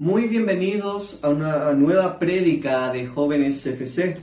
Muy bienvenidos a una nueva prédica de Jóvenes FC.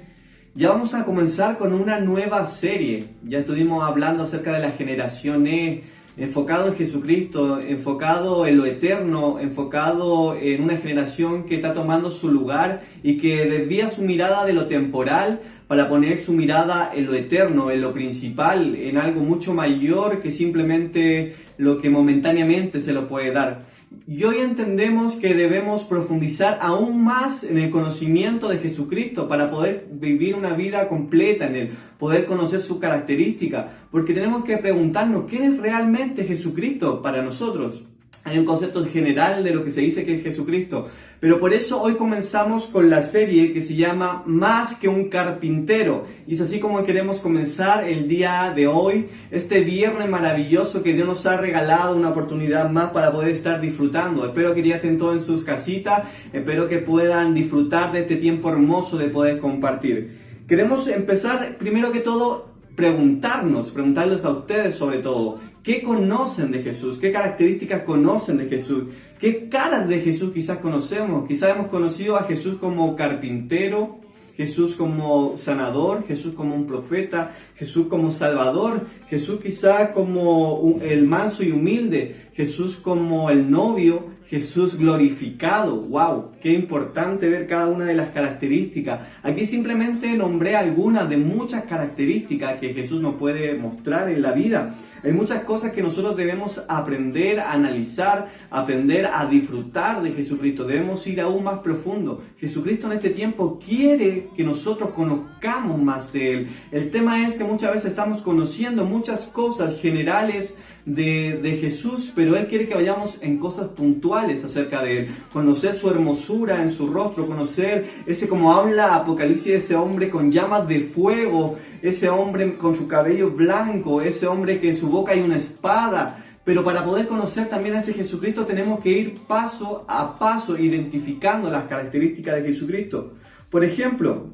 Ya vamos a comenzar con una nueva serie. Ya estuvimos hablando acerca de la generación E, enfocado en Jesucristo, enfocado en lo eterno, enfocado en una generación que está tomando su lugar y que desvía su mirada de lo temporal para poner su mirada en lo eterno, en lo principal, en algo mucho mayor que simplemente lo que momentáneamente se lo puede dar. Y hoy entendemos que debemos profundizar aún más en el conocimiento de Jesucristo para poder vivir una vida completa en Él, poder conocer su característica, porque tenemos que preguntarnos ¿quién es realmente Jesucristo para nosotros? Hay un concepto general de lo que se dice que es Jesucristo, pero por eso hoy comenzamos con la serie que se llama Más que un carpintero. Y es así como queremos comenzar el día de hoy, este viernes maravilloso que Dios nos ha regalado, una oportunidad más para poder estar disfrutando. Espero que ya estén todos en sus casitas, espero que puedan disfrutar de este tiempo hermoso de poder compartir. Queremos empezar primero que todo preguntarles a ustedes sobre todo, ¿qué conocen de Jesús? ¿Qué características conocen de Jesús? ¿Qué caras de Jesús quizás conocemos? Quizás hemos conocido a Jesús como carpintero, Jesús como sanador, Jesús como un profeta, Jesús como salvador, Jesús quizás como el manso y humilde, Jesús como el novio, Jesús glorificado. ¡Wow! Qué importante ver cada una de las características. Aquí simplemente nombré algunas de muchas características que Jesús nos puede mostrar en la vida. Hay muchas cosas que nosotros debemos aprender a analizar, aprender a disfrutar de Jesucristo. Debemos ir aún más profundo. Jesucristo en este tiempo quiere que nosotros conozcamos más de Él. El tema es que muchas veces estamos conociendo muchas cosas generales de Jesús, pero Él quiere que vayamos en cosas puntuales acerca de Él. Conocer su hermosura en su rostro, conocer ese como habla Apocalipsis, ese hombre con llamas de fuego, ese hombre con su cabello blanco, ese hombre que en su boca hay una espada. Pero para poder conocer también a ese Jesucristo tenemos que ir paso a paso identificando las características de Jesucristo. Por ejemplo,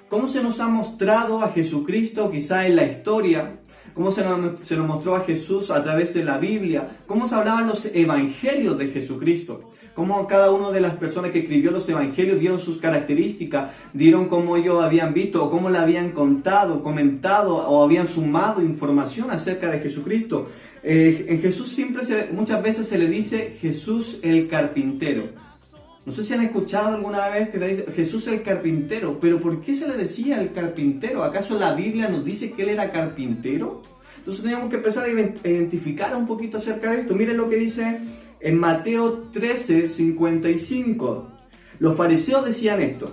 ¿cómo se nos ha mostrado a Jesucristo quizá en la historia? ¿Cómo se nos mostró a Jesús a través de la Biblia? ¿Cómo se hablaban los evangelios de Jesucristo? ¿Cómo cada una de las personas que escribió los evangelios dieron sus características? Dieron cómo ellos habían visto o cómo le habían contado, comentado o habían sumado información acerca de Jesucristo. En Jesús muchas veces se le dice Jesús el carpintero. No sé si han escuchado alguna vez que se dice Jesús el carpintero, pero ¿por qué se le decía el carpintero? ¿Acaso la Biblia nos dice que él era carpintero? Entonces teníamos que empezar a identificar un poquito acerca de esto. Miren lo que dice en Mateo 13:55. Los fariseos decían esto: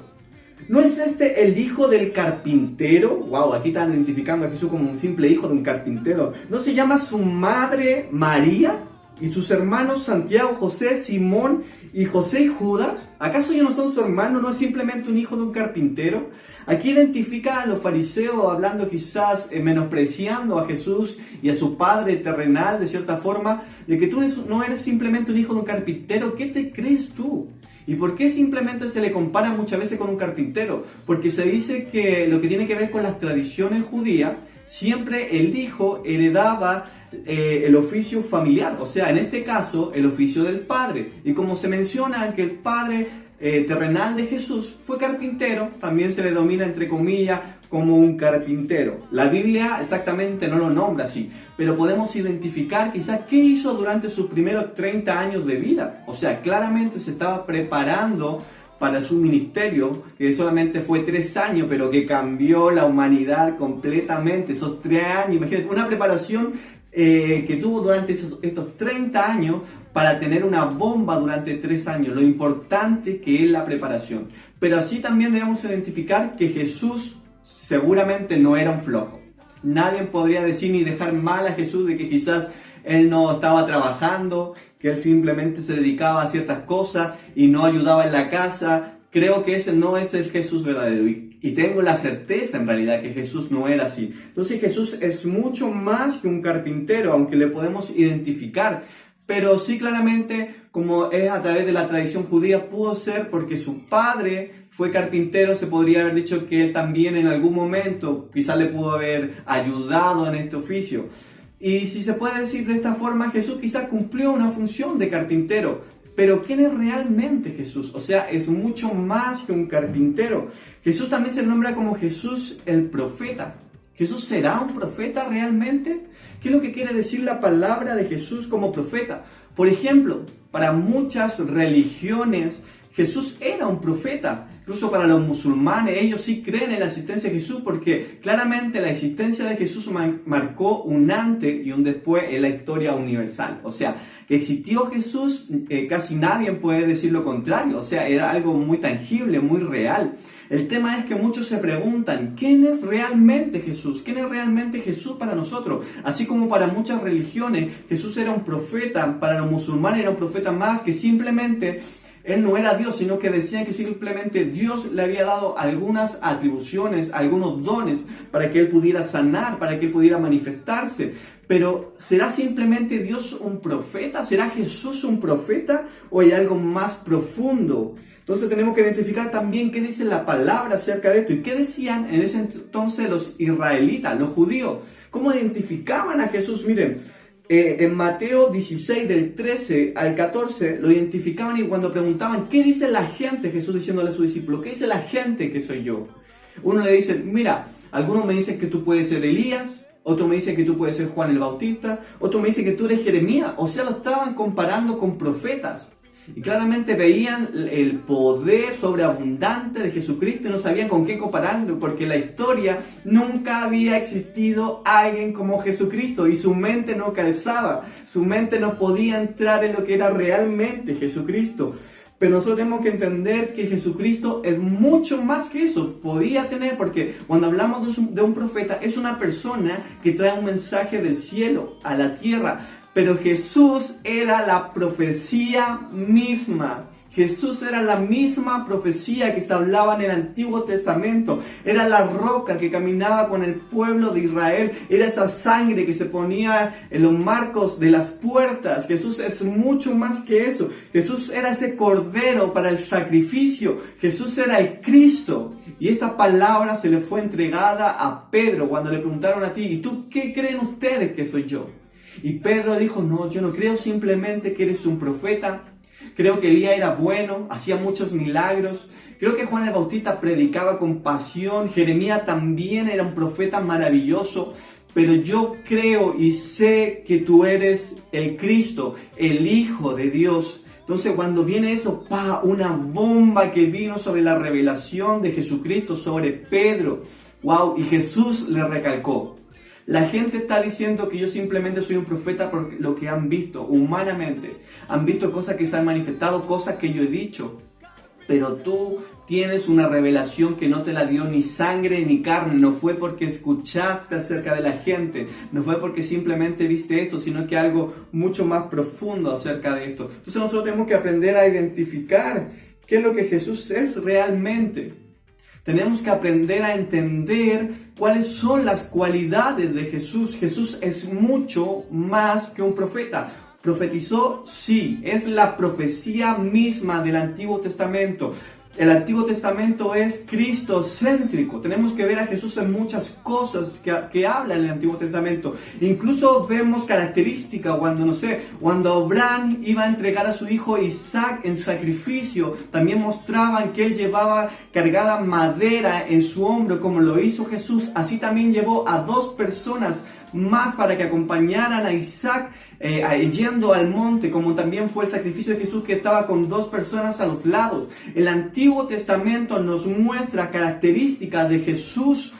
¿no es este el hijo del carpintero? Wow, aquí están identificando a Jesús como un simple hijo de un carpintero. ¿No se llama su madre María? ¿Y sus hermanos Santiago, José, Simón y José y Judas? ¿Acaso ellos no son su hermano? ¿No es simplemente un hijo de un carpintero? Aquí identifica a los fariseos hablando quizás menospreciando a Jesús y a su padre terrenal de cierta forma, de que tú no eres simplemente un hijo de un carpintero. ¿Qué te crees tú? ¿Y por qué simplemente se le compara muchas veces con un carpintero? Porque se dice que lo que tiene que ver con las tradiciones judías, siempre el hijo heredaba el oficio familiar, o sea, en este caso, el oficio del padre. Y como se menciona que el padre terrenal de Jesús fue carpintero, también se le domina, entre comillas, como un carpintero. La Biblia exactamente no lo nombra así, pero podemos identificar quizás qué hizo durante sus primeros 30 años de vida. O sea, claramente se estaba preparando para su ministerio, que solamente fue 3 años, pero que cambió la humanidad completamente. Esos 3 años, imagínate, una preparación que tuvo durante estos 30 años para tener una bomba durante 3 años. Lo importante que es la preparación. Pero así también debemos identificar que Jesús seguramente no era un flojo. Nadie podría decir ni dejar mal a Jesús de que quizás Él no estaba trabajando, que Él simplemente se dedicaba a ciertas cosas y no ayudaba en la casa. Creo que ese no es el Jesús verdadero y tengo la certeza en realidad que Jesús no era así. Entonces Jesús es mucho más que un carpintero, aunque le podemos identificar. Pero sí claramente, como es a través de la tradición judía, pudo ser porque su padre fue carpintero, se podría haber dicho que él también en algún momento quizás le pudo haber ayudado en este oficio. Y si se puede decir de esta forma, Jesús quizás cumplió una función de carpintero. Pero ¿quién es realmente Jesús? O sea, es mucho más que un carpintero. Jesús también se nombra como Jesús el profeta. ¿Jesús será un profeta realmente? ¿Qué es lo que quiere decir la palabra de Jesús como profeta? Por ejemplo, para muchas religiones, Jesús era un profeta. Incluso para los musulmanes, ellos sí creen en la existencia de Jesús porque claramente la existencia de Jesús marcó un antes y un después en la historia universal. O sea, que existió Jesús, casi nadie puede decir lo contrario. O sea, era algo muy tangible, muy real. El tema es que muchos se preguntan, ¿quién es realmente Jesús? ¿Quién es realmente Jesús para nosotros? Así como para muchas religiones, Jesús era un profeta, para los musulmanes era un profeta más que simplemente Él no era Dios, sino que decían que simplemente Dios le había dado algunas atribuciones, algunos dones para que Él pudiera sanar, para que Él pudiera manifestarse. Pero ¿será simplemente Dios un profeta? ¿Será Jesús un profeta? ¿O hay algo más profundo? Entonces tenemos que identificar también qué dice la palabra acerca de esto. ¿Y qué decían en ese entonces los israelitas, los judíos? ¿Cómo identificaban a Jesús? Miren, en Mateo 16, del 13 al 14, lo identificaban y cuando preguntaban, ¿qué dice la gente? Jesús diciéndole a sus discípulos, ¿qué dice la gente que soy yo? Uno le dice, mira, algunos me dicen que tú puedes ser Elías, otro me dice que tú puedes ser Juan el Bautista, otro me dice que tú eres Jeremías. O sea, lo estaban comparando con profetas. Y claramente veían el poder sobreabundante de Jesucristo y no sabían con qué compararlo, porque en la historia nunca había existido alguien como Jesucristo y su mente no calzaba, su mente no podía entrar en lo que era realmente Jesucristo. Pero nosotros tenemos que entender que Jesucristo es mucho más que eso. Podía tener, porque cuando hablamos de un profeta, es una persona que trae un mensaje del cielo a la tierra. Pero Jesús era la profecía misma. Jesús era la misma profecía que se hablaba en el Antiguo Testamento. Era la roca que caminaba con el pueblo de Israel. Era esa sangre que se ponía en los marcos de las puertas. Jesús es mucho más que eso. Jesús era ese cordero para el sacrificio. Jesús era el Cristo. Y esta palabra se le fue entregada a Pedro cuando le preguntaron a ti, ¿y tú qué creen ustedes que soy yo? Y Pedro dijo, no, yo no creo simplemente que eres un profeta. Creo que Elías era bueno, hacía muchos milagros. Creo que Juan el Bautista predicaba con pasión. Jeremías también era un profeta maravilloso. Pero yo creo y sé que tú eres el Cristo, el Hijo de Dios. Entonces cuando viene eso, una bomba que vino sobre la revelación de Jesucristo, sobre Pedro. Wow, y Jesús le recalcó. La gente está diciendo que yo simplemente soy un profeta por lo que han visto humanamente. Han visto cosas que se han manifestado, cosas que yo he dicho. Pero tú tienes una revelación que no te la dio ni sangre ni carne. No fue porque escuchaste acerca de la gente. No fue porque simplemente viste eso, sino que algo mucho más profundo acerca de esto. Entonces nosotros tenemos que aprender a identificar qué es lo que Jesús es realmente. Tenemos que aprender a entender cuáles son las cualidades de Jesús. Jesús es mucho más que un profeta. ¿Profetizó? Sí, es la profecía misma del Antiguo Testamento. El Antiguo Testamento es cristocéntrico. Tenemos que ver a Jesús en muchas cosas que habla en el Antiguo Testamento. Incluso vemos características cuando Abraham iba a entregar a su hijo Isaac en sacrificio. También mostraban que él llevaba cargada madera en su hombro como lo hizo Jesús. Así también llevó a 2 personas más para que acompañaran a Isaac yendo al monte, como también fue el sacrificio de Jesús que estaba con 2 personas a los lados. El Antiguo Testamento nos muestra características de Jesús,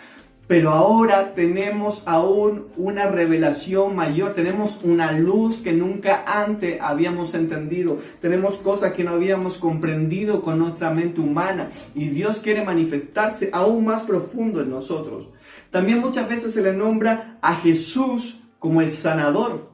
pero ahora tenemos aún una revelación mayor, tenemos una luz que nunca antes habíamos entendido, tenemos cosas que no habíamos comprendido con nuestra mente humana y Dios quiere manifestarse aún más profundo en nosotros. También muchas veces se le nombra a Jesús como el sanador.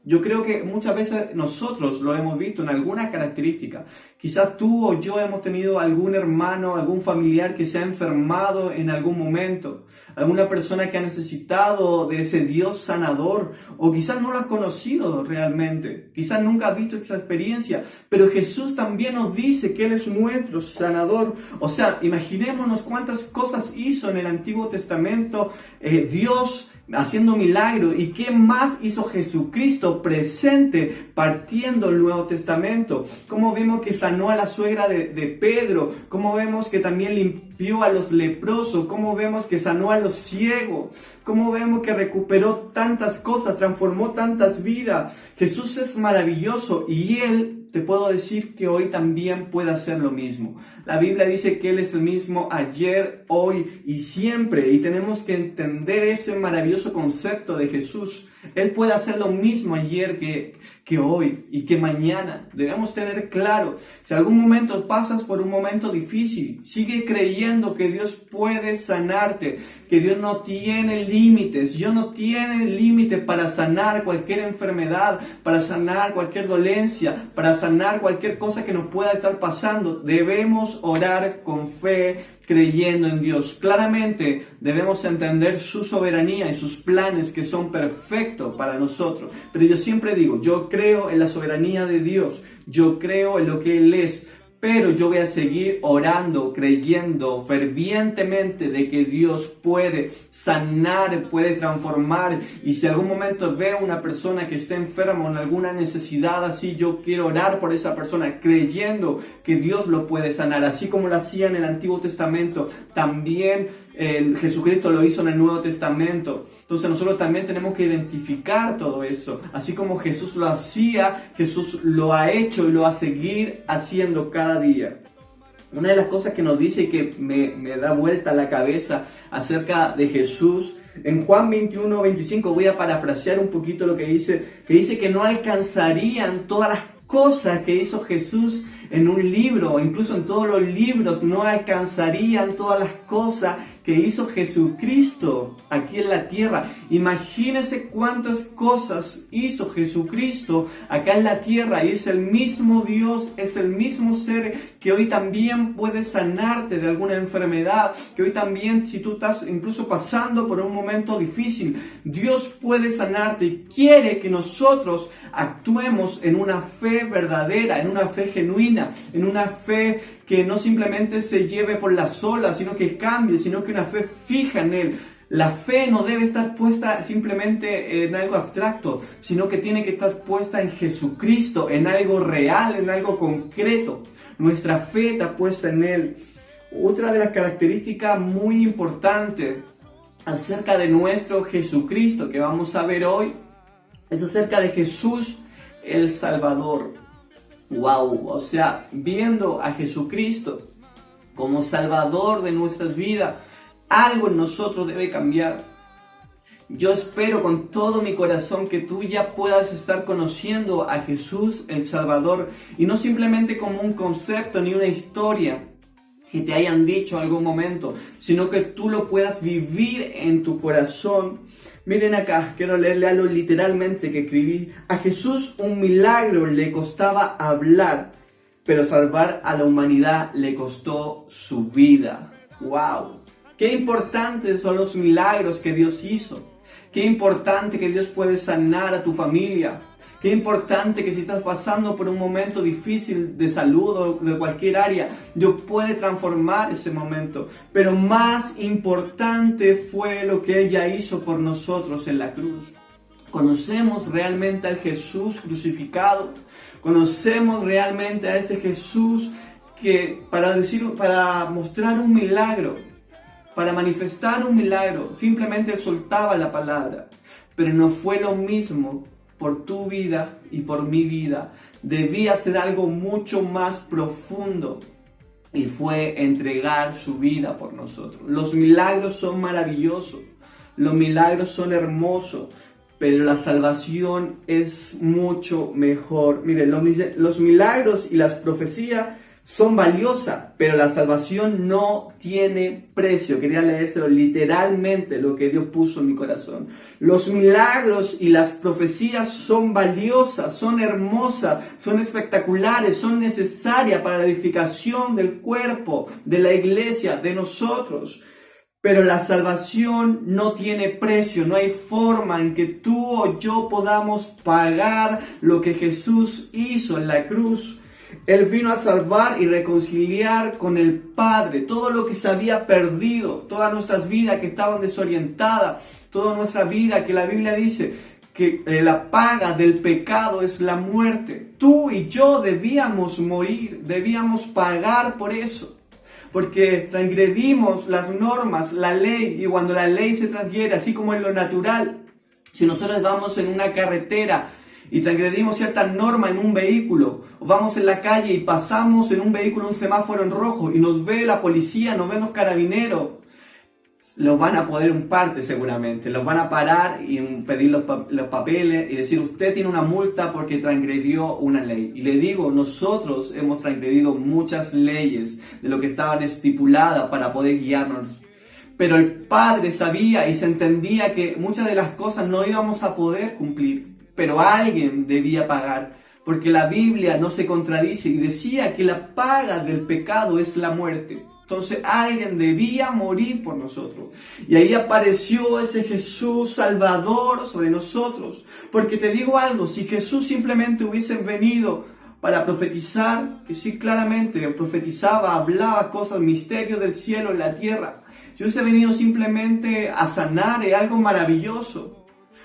Yo creo que muchas veces nosotros lo hemos visto en algunas características. Quizás tú o yo hemos tenido algún hermano, algún familiar que se ha enfermado en algún momento. alguna persona que ha necesitado de ese Dios sanador, o quizás no lo has conocido realmente, quizás nunca has visto esa experiencia, pero Jesús también nos dice que Él es nuestro sanador. O sea, imaginémonos cuántas cosas hizo en el Antiguo Testamento Dios haciendo milagros, y qué más hizo Jesucristo presente partiendo el Nuevo Testamento. Como vemos que sanó a la suegra de Pedro, como vemos que también limpió a los leprosos, como vemos que sanó a los ciegos, como vemos que recuperó tantas cosas, transformó tantas vidas. Jesús es maravilloso, y Él, te puedo decir que hoy también puede hacer lo mismo. La Biblia dice que Él es el mismo ayer, hoy y siempre. Y tenemos que entender ese maravilloso concepto de Jesús. Él puede hacer lo mismo ayer que hoy y que mañana. Debemos tener claro, si algún momento pasas por un momento difícil, sigue creyendo que Dios puede sanarte, que Dios no tiene límites. Dios no tiene límite para sanar cualquier enfermedad, para sanar cualquier dolencia, para sanar cualquier cosa que nos pueda estar pasando. Debemos orar con fe, creyendo en Dios. Claramente debemos entender su soberanía y sus planes, que son perfectos para nosotros. Pero yo siempre digo, yo creo en la soberanía de Dios, yo creo en lo que Él es, pero yo voy a seguir orando, creyendo fervientemente de que Dios puede sanar, puede transformar. Y si algún momento veo una persona que está enferma o en alguna necesidad así, yo quiero orar por esa persona, creyendo que Dios lo puede sanar. Así como lo hacía en el Antiguo Testamento, también Jesucristo lo hizo en el Nuevo Testamento. Entonces nosotros también tenemos que identificar todo eso. Así como Jesús lo hacía, Jesús lo ha hecho y lo va a seguir haciendo cada día. Una de las cosas que nos dice, que me da vuelta la cabeza acerca de Jesús, en Juan 21:25, voy a parafrasear un poquito lo que dice que no alcanzarían todas las cosas que hizo Jesús en un libro, o incluso en todos los libros, no alcanzarían todas las cosas que hizo Jesucristo aquí en la tierra. Imagínense cuántas cosas hizo Jesucristo acá en la tierra, y es el mismo Dios, es el mismo ser que hoy también puede sanarte de alguna enfermedad, que hoy también, si tú estás incluso pasando por un momento difícil, Dios puede sanarte y quiere que nosotros actuemos en una fe verdadera, en una fe genuina, en una fe que no simplemente se lleve por las olas, sino que cambie, sino que una fe fija en Él. La fe no debe estar puesta simplemente en algo abstracto, sino que tiene que estar puesta en Jesucristo, en algo real, en algo concreto. Nuestra fe está puesta en Él. Otra de las características muy importantes acerca de nuestro Jesucristo que vamos a ver hoy es acerca de Jesús el Salvador. Wow, o sea, viendo a Jesucristo como Salvador de nuestras vidas, algo en nosotros debe cambiar. Yo espero con todo mi corazón que tú ya puedas estar conociendo a Jesús el Salvador, y no simplemente como un concepto ni una historia que te hayan dicho en algún momento, sino que tú lo puedas vivir en tu corazón. Miren acá, quiero leerle algo literalmente que escribí. A Jesús un milagro le costaba hablar, pero salvar a la humanidad le costó su vida. ¡Wow! Qué importantes son los milagros que Dios hizo. Qué importante que Dios puede sanar a tu familia. Qué importante que si estás pasando por un momento difícil de salud o de cualquier área, Dios puede transformar ese momento. Pero más importante fue lo que Él ya hizo por nosotros en la cruz. ¿Conocemos realmente al Jesús crucificado? ¿Conocemos realmente a ese Jesús que para mostrar un milagro, para manifestar un milagro, simplemente Él soltaba la palabra? Pero no fue lo mismo por tu vida y por mi vida. Debía ser algo mucho más profundo, y fue entregar su vida por nosotros. Los milagros son maravillosos, los milagros son hermosos, pero la salvación es mucho mejor. Miren, los milagros y las profecías son valiosas, pero la salvación no tiene precio. Quería leérselo literalmente, lo que Dios puso en mi corazón. Los milagros y las profecías son valiosas, son hermosas, son espectaculares, son necesarias para la edificación del cuerpo, de la iglesia, de nosotros. Pero la salvación no tiene precio, no hay forma en que tú o yo podamos pagar lo que Jesús hizo en la cruz. Él vino a salvar y reconciliar con el Padre todo lo que se había perdido, todas nuestras vidas que estaban desorientadas, toda nuestra vida que la Biblia dice que la paga del pecado es la muerte. Tú y yo debíamos morir, debíamos pagar por eso. Porque transgredimos las normas, la ley, y cuando la ley se transgrede, así como en lo natural, si nosotros vamos en una carretera y transgredimos ciertas normas en un vehículo, o vamos en la calle y pasamos en un vehículo un semáforo en rojo y nos ve la policía, nos ven los carabineros, los van a poner en parte seguramente, los van a parar y pedir los papeles y decir usted tiene una multa porque transgredió una ley. Y le digo, nosotros hemos transgredido muchas leyes de lo que estaban estipuladas para poder guiarnos. Pero el Padre sabía y se entendía que muchas de las cosas no íbamos a poder cumplir, pero alguien debía pagar. Porque la Biblia no se contradice y decía que la paga del pecado es la muerte. Entonces alguien debía morir por nosotros. Y ahí apareció ese Jesús Salvador sobre nosotros. Porque te digo algo, si Jesús simplemente hubiese venido para profetizar, que sí claramente profetizaba, hablaba cosas, misterios del cielo en la tierra. Si hubiese venido simplemente a sanar, es algo maravilloso.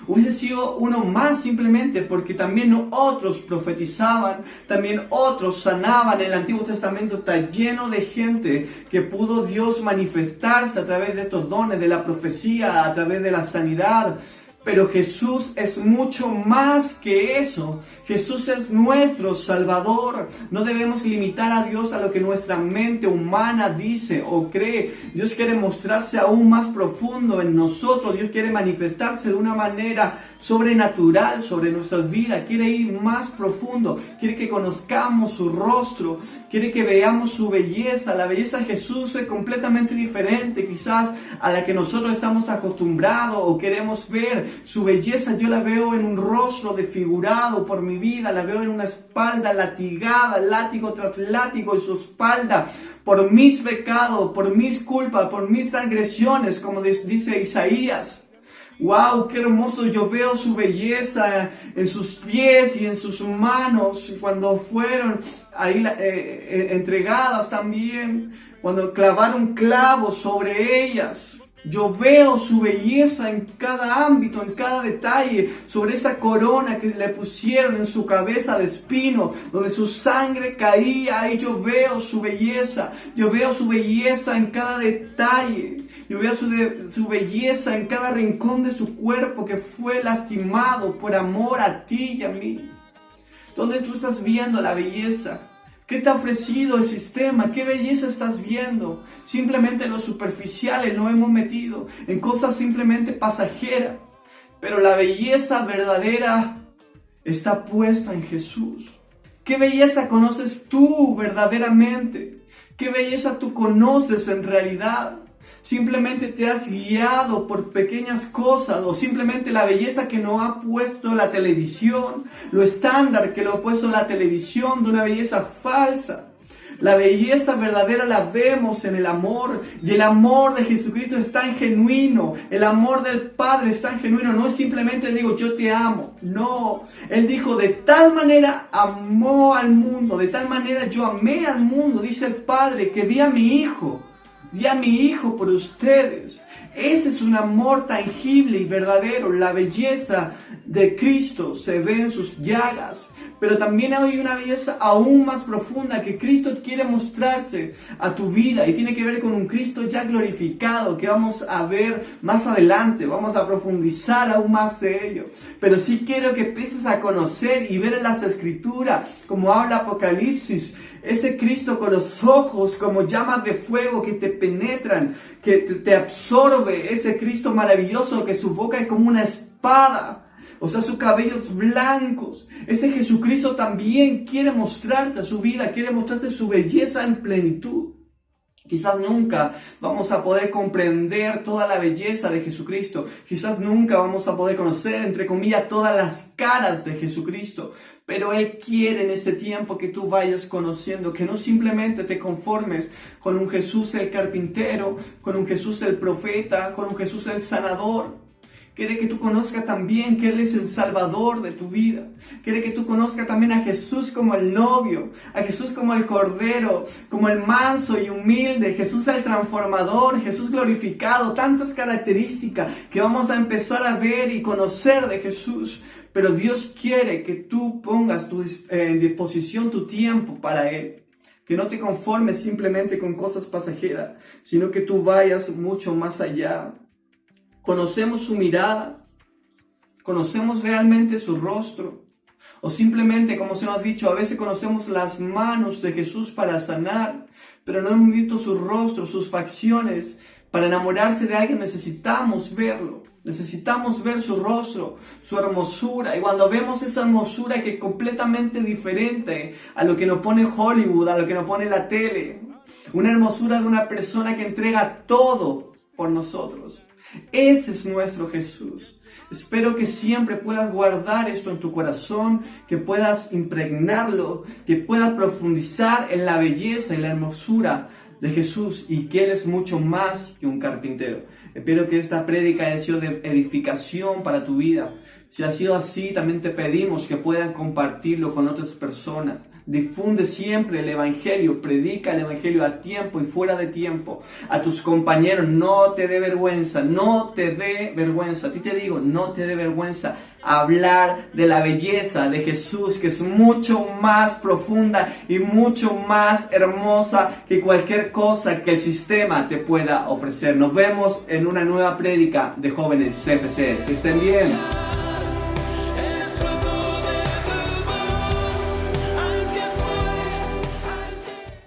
Hubiese sido uno más simplemente porque también otros profetizaban, también otros sanaban. El Antiguo Testamento está lleno de gente que pudo Dios manifestarse a través de estos dones, de la profecía, a través de la sanidad. Pero Jesús es mucho más que eso. Jesús es nuestro Salvador. No debemos limitar a Dios a lo que nuestra mente humana dice o cree. Dios quiere mostrarse aún más profundo en nosotros. Dios quiere manifestarse de una manera sobrenatural sobre nuestras vidas. Quiere ir más profundo. Quiere que conozcamos su rostro. Quiere que veamos su belleza. La belleza de Jesús es completamente diferente quizás a la que nosotros estamos acostumbrados o queremos ver. Su belleza yo la veo en un rostro desfigurado por mi vida, la veo en una espalda latigada, látigo tras látigo en su espalda, por mis pecados, por mis culpas, por mis transgresiones, como dice Isaías. ¡Wow! ¡Qué hermoso! Yo veo su belleza en sus pies y en sus manos cuando fueron ahí entregadas también, cuando clavaron clavos sobre ellas. Yo veo su belleza en cada ámbito, en cada detalle, sobre esa corona que le pusieron en su cabeza de espino, donde su sangre caía, ahí yo veo su belleza. Yo veo su belleza en cada detalle. Yo veo su belleza en cada rincón de su cuerpo que fue lastimado por amor a ti y a mí. ¿Dónde tú estás viendo la belleza? ¿Qué te ha ofrecido el sistema? ¿Qué belleza estás viendo? Simplemente en lo superficial nos hemos metido, en cosas simplemente pasajeras. Pero la belleza verdadera está puesta en Jesús. ¿Qué belleza conoces tú verdaderamente? ¿Qué belleza tú conoces en realidad? Simplemente te has guiado por pequeñas cosas o simplemente la belleza que nos ha puesto la televisión, lo estándar que lo ha puesto la televisión de una belleza falsa. La belleza verdadera la vemos en el amor y el amor de Jesucristo es tan genuino, el amor del Padre es tan genuino, no es simplemente digo yo te amo, no, Él dijo de tal manera amó al mundo, de tal manera yo amé al mundo, dice el Padre que di a mi Hijo por ustedes. Ese es un amor tangible y verdadero. La belleza de Cristo se ve en sus llagas. Pero también hay una belleza aún más profunda que Cristo quiere mostrarse a tu vida. Y tiene que ver con un Cristo ya glorificado que vamos a ver más adelante. Vamos a profundizar aún más de ello. Pero sí quiero que empieces a conocer y ver en las Escrituras, como habla Apocalipsis, ese Cristo con los ojos como llamas de fuego que te penetran, que te absorbe. Ese Cristo maravilloso que su boca es como una espada. O sea, sus cabellos blancos. Ese Jesucristo también quiere mostrarte su vida, quiere mostrarte su belleza en plenitud. Quizás nunca vamos a poder comprender toda la belleza de Jesucristo. Quizás nunca vamos a poder conocer, entre comillas, todas las caras de Jesucristo. Pero Él quiere en este tiempo que tú vayas conociendo, que no simplemente te conformes con un Jesús el carpintero, con un Jesús el profeta, con un Jesús el sanador. Quiere que tú conozcas también que Él es el Salvador de tu vida. Quiere que tú conozcas también a Jesús como el novio, a Jesús como el Cordero, como el manso y humilde, Jesús el transformador, Jesús glorificado. Tantas características que vamos a empezar a ver y conocer de Jesús. Pero Dios quiere que tú pongas en disposición tu tiempo para Él. Que no te conformes simplemente con cosas pasajeras, sino que tú vayas mucho más allá. ¿Conocemos su mirada? ¿Conocemos realmente su rostro? O simplemente, como se nos ha dicho, a veces conocemos las manos de Jesús para sanar, pero no hemos visto su rostro, sus facciones. Para enamorarse de alguien necesitamos verlo. Necesitamos ver su rostro, su hermosura. Y cuando vemos esa hermosura que es completamente diferente a lo que nos pone Hollywood, a lo que nos pone la tele. Una hermosura de una persona que entrega todo por nosotros. Ese es nuestro Jesús. Espero que siempre puedas guardar esto en tu corazón, que puedas impregnarlo, que puedas profundizar en la belleza y la hermosura de Jesús y que Él es mucho más que un carpintero. Espero que esta prédica haya sido de edificación para tu vida. Si ha sido así, también te pedimos que puedas compartirlo con otras personas. Difunde siempre el Evangelio, predica el Evangelio a tiempo y fuera de tiempo. A tus compañeros, no te dé vergüenza, no te dé vergüenza. A ti te digo, no te dé vergüenza hablar de la belleza de Jesús, que es mucho más profunda y mucho más hermosa que cualquier cosa que el sistema te pueda ofrecer. Nos vemos en una nueva prédica de Jóvenes CFC. Que estén bien.